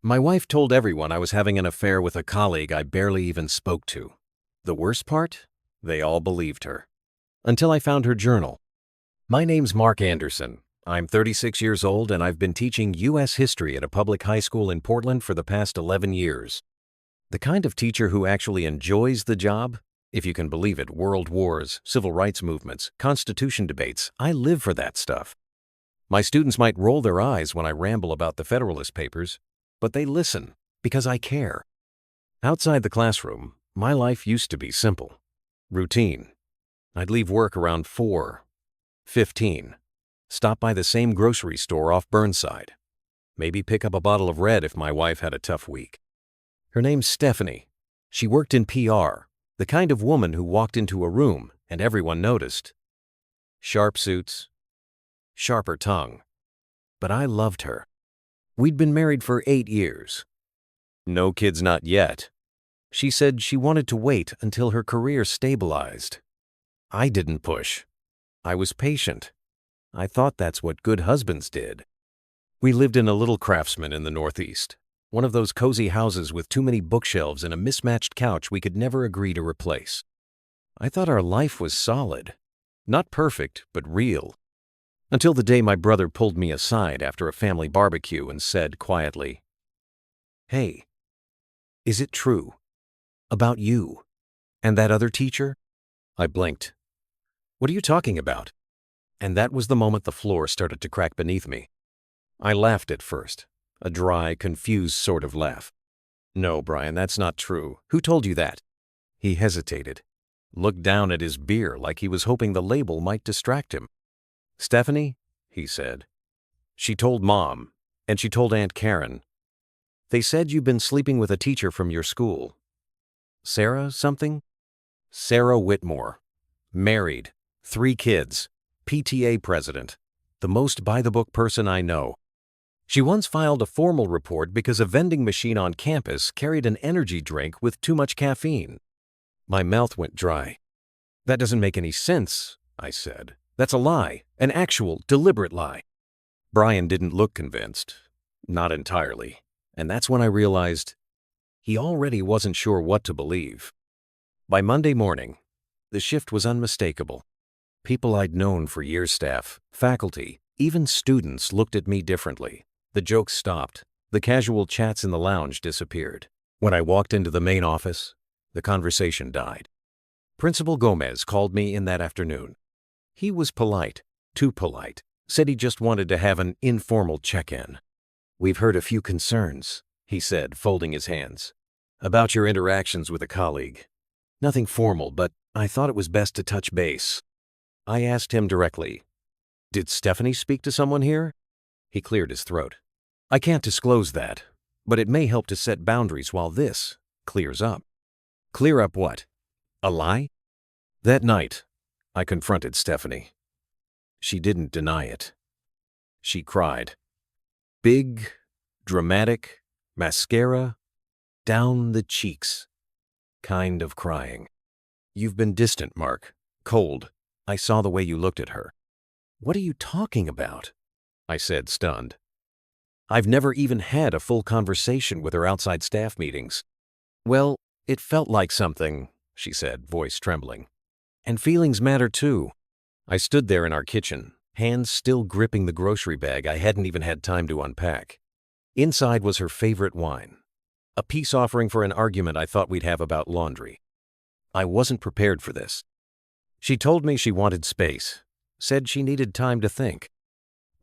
My wife told everyone I was having an affair with a colleague I barely even spoke to. The worst part? They all believed her. Until I found her journal. My name's Mark Anderson. I'm 36 years old and I've been teaching U.S. history at a public high school in Portland for the past 11 years. The kind of teacher who actually enjoys the job? If you can believe it, world wars, civil rights movements, constitution debates, I live for that stuff. My students might roll their eyes when I ramble about the Federalist Papers, but they listen because I care. Outside the classroom, my life used to be simple. Routine. I'd leave work around 4:15. Stop by the same grocery store off Burnside. Maybe pick up a bottle of red if my wife had a tough week. Her name's Stephanie. She worked in PR, the kind of woman who walked into a room and everyone noticed. Sharp suits, sharper tongue. But I loved her. We'd been married for 8 years. No kids not yet. She said she wanted to wait until her career stabilized. I didn't push. I was patient. I thought that's what good husbands did. We lived in a little Craftsman in the Northeast, one of those cozy houses with too many bookshelves and a mismatched couch we could never agree to replace. I thought our life was solid. Not perfect, but real. Until the day my brother pulled me aside after a family barbecue and said quietly, "Hey, is it true? About you? And that other teacher?" I blinked. "What are you talking about?" And that was the moment the floor started to crack beneath me. I laughed at first, a dry, confused sort of laugh. "No, Brian, that's not true. Who told you that?" He hesitated, looked down at his beer like he was hoping the label might distract him. "Stephanie," he said. "She told Mom, and she told Aunt Karen. They said you've been sleeping with a teacher from your school. Sarah something? Sarah Whitmore. Married, 3 kids, PTA president, the most by-the-book person I know. She once filed a formal report because a vending machine on campus carried an energy drink with too much caffeine." My mouth went dry. "That doesn't make any sense," I said. "That's a lie, an actual, deliberate lie." Brian didn't look convinced. Not entirely. And that's when I realized he already wasn't sure what to believe. By Monday morning, the shift was unmistakable. People I'd known for years, staff, faculty, even students looked at me differently. The jokes stopped. The casual chats in the lounge disappeared. When I walked into the main office, the conversation died. Principal Gomez called me in that afternoon. He was polite, too polite, said he just wanted to have an informal check-in. "We've heard a few concerns," he said, folding his hands, "about your interactions with a colleague. Nothing formal, but I thought it was best to touch base." I asked him directly, "Did Stephanie speak to someone here?" He cleared his throat. "I can't disclose that, but it may help to set boundaries while this clears up." "Clear up what? A lie?" That night, I confronted Stephanie. She didn't deny it. She cried. Big, dramatic, mascara, down the cheeks. Kind of crying. "You've been distant, Mark. Cold. I saw the way you looked at her." "What are you talking about?" I said, stunned. "I've never even had a full conversation with her outside staff meetings." "Well, it felt like something," she said, voice trembling. "And feelings matter too." I stood there in our kitchen, hands still gripping the grocery bag I hadn't even had time to unpack. Inside was her favorite wine, a peace offering for an argument I thought we'd have about laundry. I wasn't prepared for this. She told me she wanted space, said she needed time to think.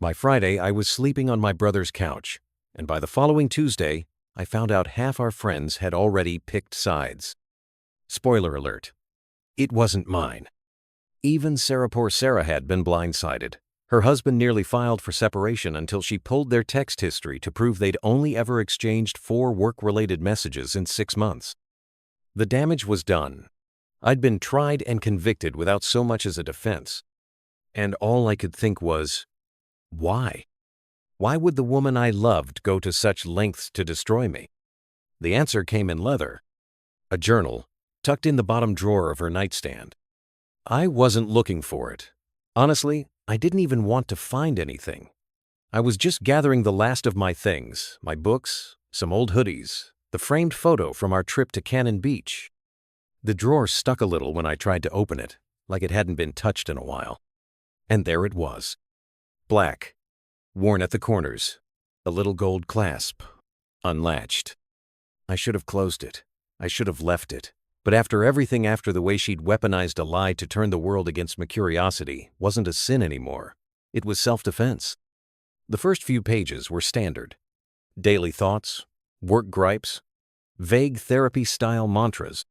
By Friday, I was sleeping on my brother's couch, and by the following Tuesday, I found out half our friends had already picked sides. Spoiler alert. It wasn't mine. Even poor Sarah had been blindsided. Her husband nearly filed for separation until she pulled their text history to prove they'd only ever exchanged 4 work-related messages in 6 months. The damage was done. I'd been tried and convicted without so much as a defense. And all I could think was, why? Why would the woman I loved go to such lengths to destroy me? The answer came in leather. A journal, tucked in the bottom drawer of her nightstand. I wasn't looking for it. Honestly, I didn't even want to find anything. I was just gathering the last of my things, my books, some old hoodies, the framed photo from our trip to Cannon Beach. The drawer stuck a little when I tried to open it, like it hadn't been touched in a while. And there it was. Black, worn at the corners, a little gold clasp, unlatched. I should have closed it. I should have left it. But after everything, after the way she'd weaponized a lie to turn the world against my curiosity, wasn't a sin anymore. It was self-defense. The first few pages were standard. Daily thoughts, work gripes, vague therapy-style mantras.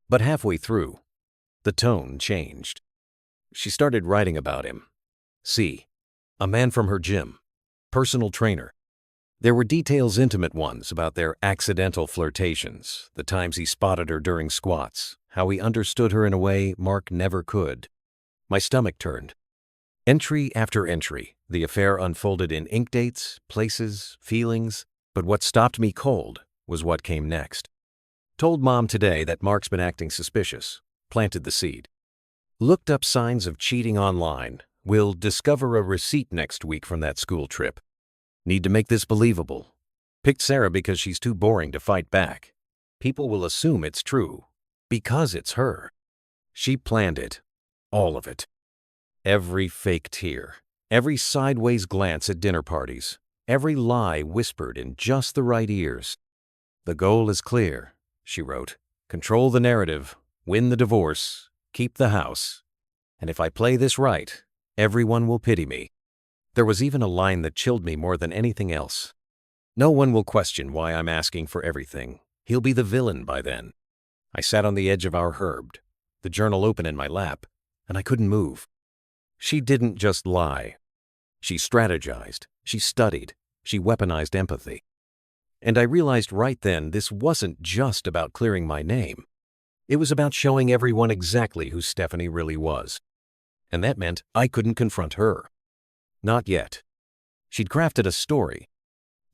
But halfway through, the tone changed. She started writing about him. See, a man from her gym, personal trainer. There were details, intimate ones, about their accidental flirtations, the times he spotted her during squats, how he understood her in a way Mark never could. My stomach turned. Entry after entry, the affair unfolded in ink dates, places, feelings, but what stopped me cold was what came next. Told Mom today that Mark's been acting suspicious. Planted the seed. Looked up signs of cheating online. Will discover a receipt next week from that school trip. Need to make this believable. Picked Sarah because she's too boring to fight back. People will assume it's true, because it's her. She planned it. All of it. Every fake tear. Every sideways glance at dinner parties. Every lie whispered in just the right ears. The goal is clear, she wrote. Control the narrative, win the divorce, keep the house. And if I play this right, everyone will pity me. There was even a line that chilled me more than anything else. No one will question why I'm asking for everything. He'll be the villain by then. I sat on the edge of our herb, the journal open in my lap, and I couldn't move. She didn't just lie. She strategized, she studied, she weaponized empathy. And I realized right then this wasn't just about clearing my name. It was about showing everyone exactly who Stephanie really was. And that meant I couldn't confront her. Not yet. She'd crafted a story.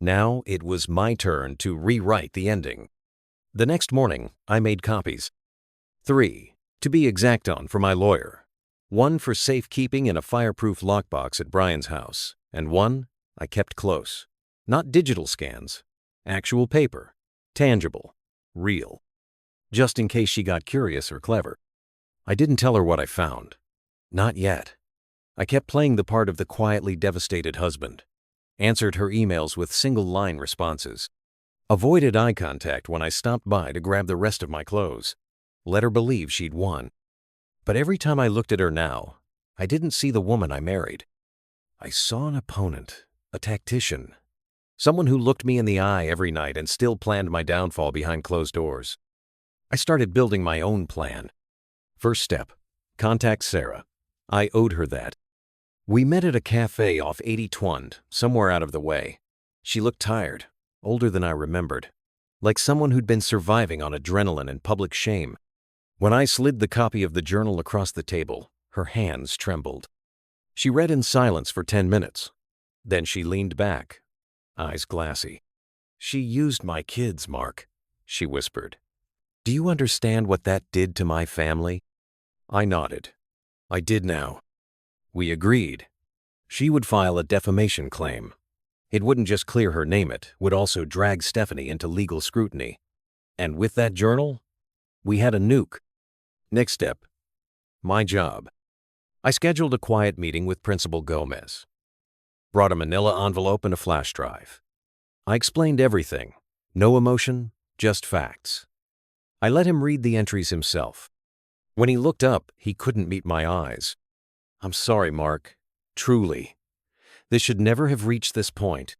Now it was my turn to rewrite the ending. The next morning, I made copies. 3, to be exact on, for my lawyer. 1 for safekeeping in a fireproof lockbox at Brian's house, and 1 I kept close. Not digital scans. Actual paper. Tangible. Real. Just in case she got curious or clever. I didn't tell her what I found. Not yet. I kept playing the part of the quietly devastated husband. Answered her emails with single-line responses. Avoided eye contact when I stopped by to grab the rest of my clothes. Let her believe she'd won. But every time I looked at her now, I didn't see the woman I married. I saw an opponent, a tactician. Someone who looked me in the eye every night and still planned my downfall behind closed doors. I started building my own plan. First step, contact Sarah. I owed her that. We met at a cafe off 80th, somewhere out of the way. She looked tired, older than I remembered, like someone who'd been surviving on adrenaline and public shame. When I slid the copy of the journal across the table, her hands trembled. She read in silence for 10 minutes. Then she leaned back, eyes glassy. She used my kids, Mark, she whispered. Do you understand what that did to my family? I nodded. I did now. We agreed. She would file a defamation claim. It wouldn't just clear her name, it would also drag Stephanie into legal scrutiny. And with that journal, we had a nuke. Next step, my job. I scheduled a quiet meeting with Principal Gomez. Brought a manila envelope and a flash drive. I explained everything. No emotion, just facts. I let him read the entries himself. When he looked up, he couldn't meet my eyes. I'm sorry, Mark. Truly. This should never have reached this point.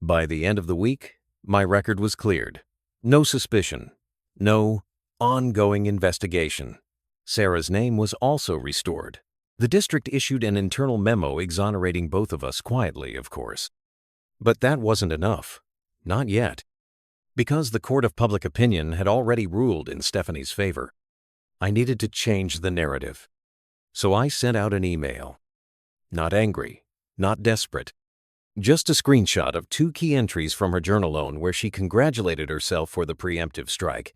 By the end of the week, my record was cleared. No suspicion. No ongoing investigation. Sarah's name was also restored. The district issued an internal memo exonerating both of us quietly, of course. But that wasn't enough. Not yet. Because the court of public opinion had already ruled in Stephanie's favor. I needed to change the narrative. So I sent out an email. Not angry, not desperate. Just a screenshot of 2 key entries from her journal loan where she congratulated herself for the preemptive strike,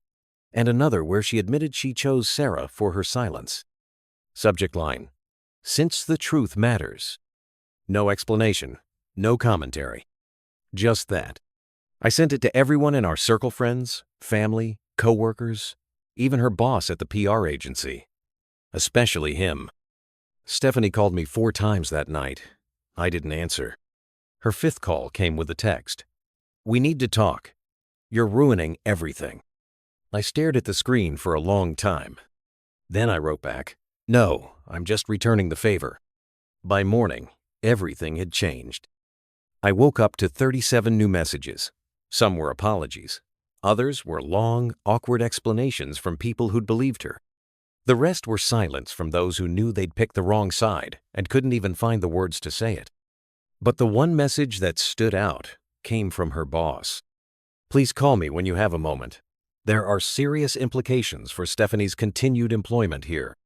and another where she admitted she chose Sarah for her silence. Subject line, since the truth matters. No explanation, no commentary. Just that. I sent it to everyone in our circle friends, family, coworkers, even her boss at the PR agency. Especially him. Stephanie called me 4 times that night. I didn't answer. Her 5th call came with a text. "We need to talk. You're ruining everything." I stared at the screen for a long time. Then I wrote back, "No, I'm just returning the favor." By morning, everything had changed. I woke up to 37 new messages. Some were apologies. Others were long, awkward explanations from people who'd believed her. The rest were silence from those who knew they'd picked the wrong side and couldn't even find the words to say it. But the one message that stood out came from her boss. "Please call me when you have a moment. There are serious implications for Stephanie's continued employment here."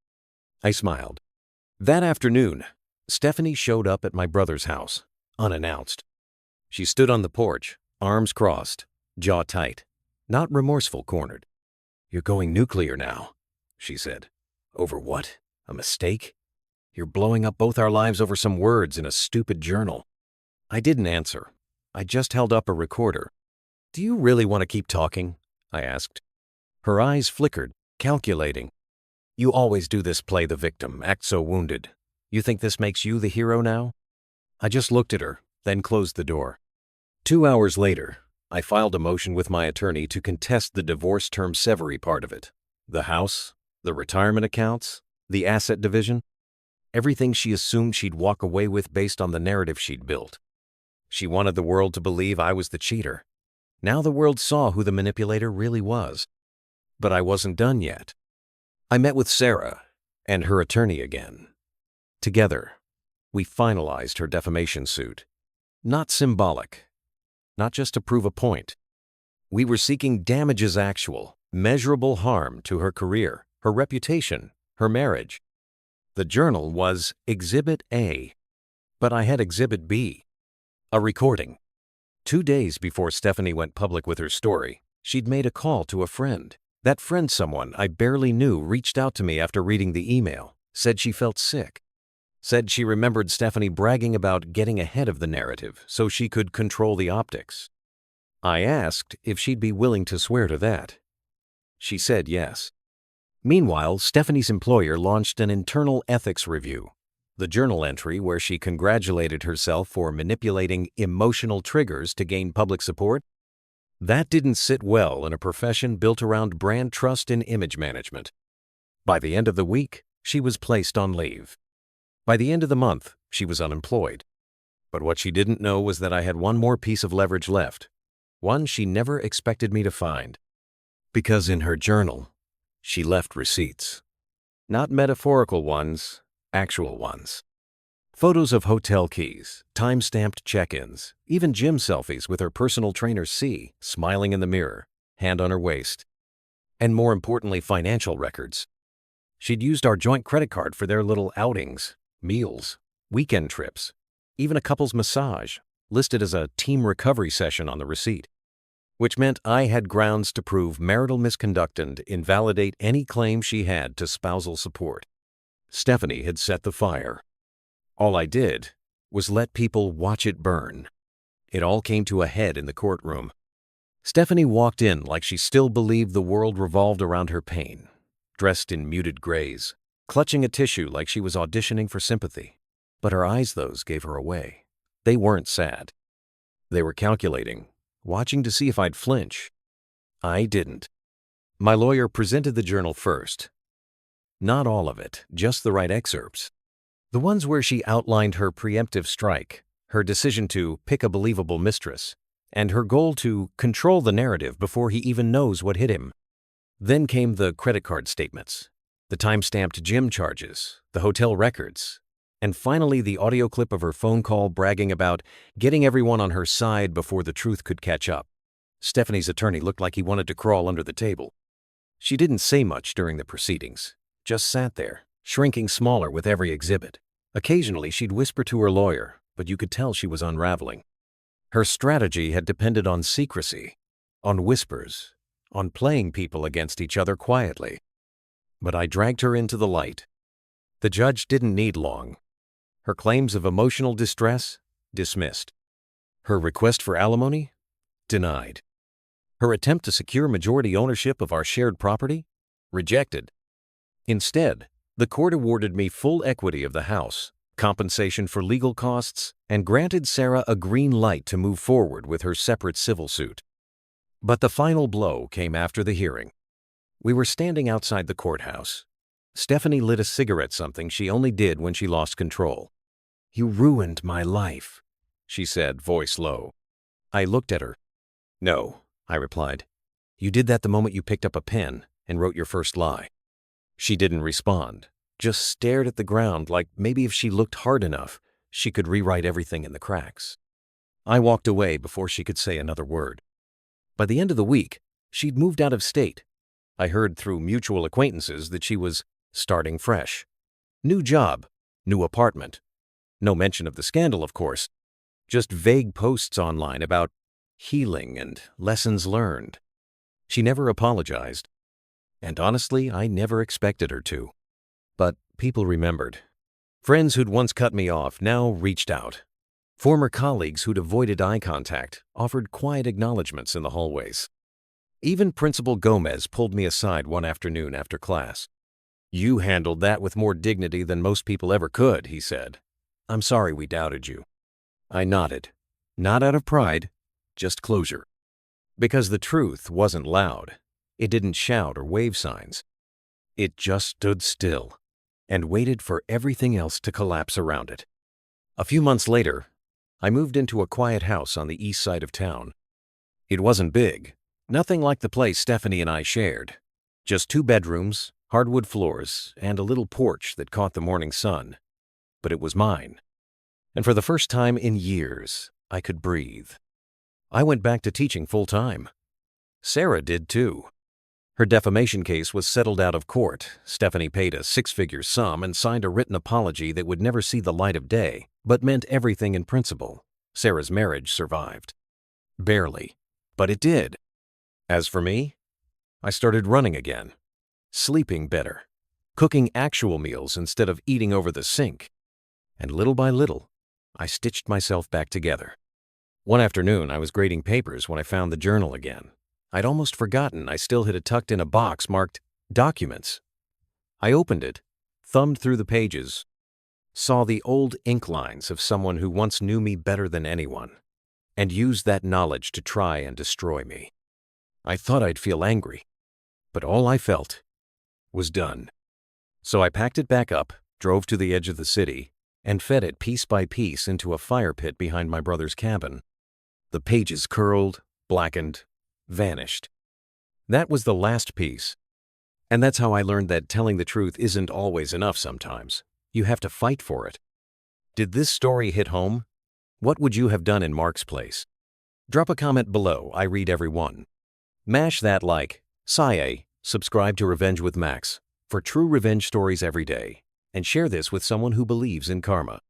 I smiled. That afternoon, Stephanie showed up at my brother's house, unannounced. She stood on the porch, arms crossed, jaw tight, not remorseful cornered. "You're going nuclear now," she said. "Over what? A mistake? You're blowing up both our lives over some words in a stupid journal." I didn't answer. I just held up a recorder. "Do you really want to keep talking?" I asked. Her eyes flickered, calculating. "You always do this, play the victim, act so wounded. You think this makes you the hero now?" I just looked at her, then closed the door. 2 hours later, I filed a motion with my attorney to contest the divorce term severy part of it. The house, the retirement accounts, the asset division, everything she assumed she'd walk away with based on the narrative she'd built. She wanted the world to believe I was the cheater. Now the world saw who the manipulator really was. But I wasn't done yet. I met with Sarah and her attorney again. Together, we finalized her defamation suit. Not symbolic, not just to prove a point. We were seeking damages actual, measurable harm to her career, her reputation, her marriage. The journal was Exhibit A, but I had Exhibit B, a recording. 2 days before Stephanie went public with her story, she'd made a call to a friend. That friend, someone I barely knew, reached out to me after reading the email, said she felt sick. Said she remembered Stephanie bragging about getting ahead of the narrative so she could control the optics. I asked if she'd be willing to swear to that. She said yes. Meanwhile, Stephanie's employer launched an internal ethics review, the journal entry where she congratulated herself for manipulating emotional triggers to gain public support. That didn't sit well in a profession built around brand trust and image management. By the end of the week, she was placed on leave. By the end of the month, she was unemployed. But what she didn't know was that I had one more piece of leverage left, one she never expected me to find. Because in her journal, she left receipts. Not metaphorical ones, actual ones. Photos of hotel keys, time-stamped check-ins, even gym selfies with her personal trainer C, smiling in the mirror, hand on her waist. And more importantly, financial records. She'd used our joint credit card for their little outings, meals, weekend trips, even a couple's massage, listed as a team recovery session on the receipt. Which meant I had grounds to prove marital misconduct and invalidate any claim she had to spousal support. Stephanie had set the fire. All I did was let people watch it burn. It all came to a head in the courtroom. Stephanie walked in like she still believed the world revolved around her pain, dressed in muted grays, clutching a tissue like she was auditioning for sympathy. But her eyes, those gave her away. They weren't sad. They were calculating, watching to see if I'd flinch. I didn't. My lawyer presented the journal first. Not all of it, just the right excerpts. The ones where she outlined her preemptive strike, her decision to pick a believable mistress, and her goal to control the narrative before he even knows what hit him. Then came the credit card statements, the time-stamped gym charges, the hotel records, and finally the audio clip of her phone call bragging about getting everyone on her side before the truth could catch up. Stephanie's attorney looked like he wanted to crawl under the table. She didn't say much during the proceedings, just sat there, shrinking smaller with every exhibit. Occasionally she'd whisper to her lawyer, but you could tell she was unraveling. Her strategy had depended on secrecy, on whispers, on playing people against each other quietly. But I dragged her into the light. The judge didn't need long. Her claims of emotional distress, dismissed. Her request for alimony, Denied. Her attempt to secure majority ownership of our shared property? Rejected. Instead, the court awarded me full equity of the house, compensation for legal costs, and granted Sarah a green light to move forward with her separate civil suit. But the final blow came after the hearing. We were standing outside the courthouse. Stephanie lit a cigarette, something she only did when she lost control. "You ruined my life," she said, voice low. I looked at her. "No," I replied. "You did that the moment you picked up a pen and wrote your first lie." She didn't respond, just stared at the ground like maybe if she looked hard enough, she could rewrite everything in the cracks. I walked away before she could say another word. By the end of the week, she'd moved out of state. I heard through mutual acquaintances that she was starting fresh. New job, new apartment. No mention of the scandal, of course. Just vague posts online about healing and lessons learned. She never apologized. And honestly, I never expected her to. But people remembered. Friends who'd once cut me off now reached out. Former colleagues who'd avoided eye contact offered quiet acknowledgments in the hallways. Even Principal Gomez pulled me aside one afternoon after class. "You handled that with more dignity than most people ever could," he said. "I'm sorry we doubted you." I nodded. Not out of pride, just closure. Because the truth wasn't loud. It didn't shout or wave signs. It just stood still and waited for everything else to collapse around it. A few months later, I moved into a quiet house on the east side of town. It wasn't big, nothing like the place Stephanie and I shared. Just 2 bedrooms, hardwood floors, and a little porch that caught the morning sun. But it was mine. And for the first time in years, I could breathe. I went back to teaching full-time. Sarah did too. Her defamation case was settled out of court. Stephanie paid a 6-figure sum and signed a written apology that would never see the light of day, but meant everything in principle. Sarah's marriage survived. Barely, but it did. As for me, I started running again, sleeping better, cooking actual meals instead of eating over the sink. And little by little, I stitched myself back together. One afternoon, I was grading papers when I found the journal again. I'd almost forgotten I still had it tucked in a box marked Documents. I opened it, thumbed through the pages, saw the old ink lines of someone who once knew me better than anyone, and used that knowledge to try and destroy me. I thought I'd feel angry, but all I felt was done. So I packed it back up, drove to the edge of the city, and fed it piece by piece into a fire pit behind my brother's cabin. The pages curled, blackened, vanished. That was the last piece. And that's how I learned that telling the truth isn't always enough sometimes. You have to fight for it. Did this story hit home? What would you have done in Mark's place? Drop a comment below. I read every one. Mash that like, subscribe to Revenge with Max for true revenge stories every day, and share this with someone who believes in karma.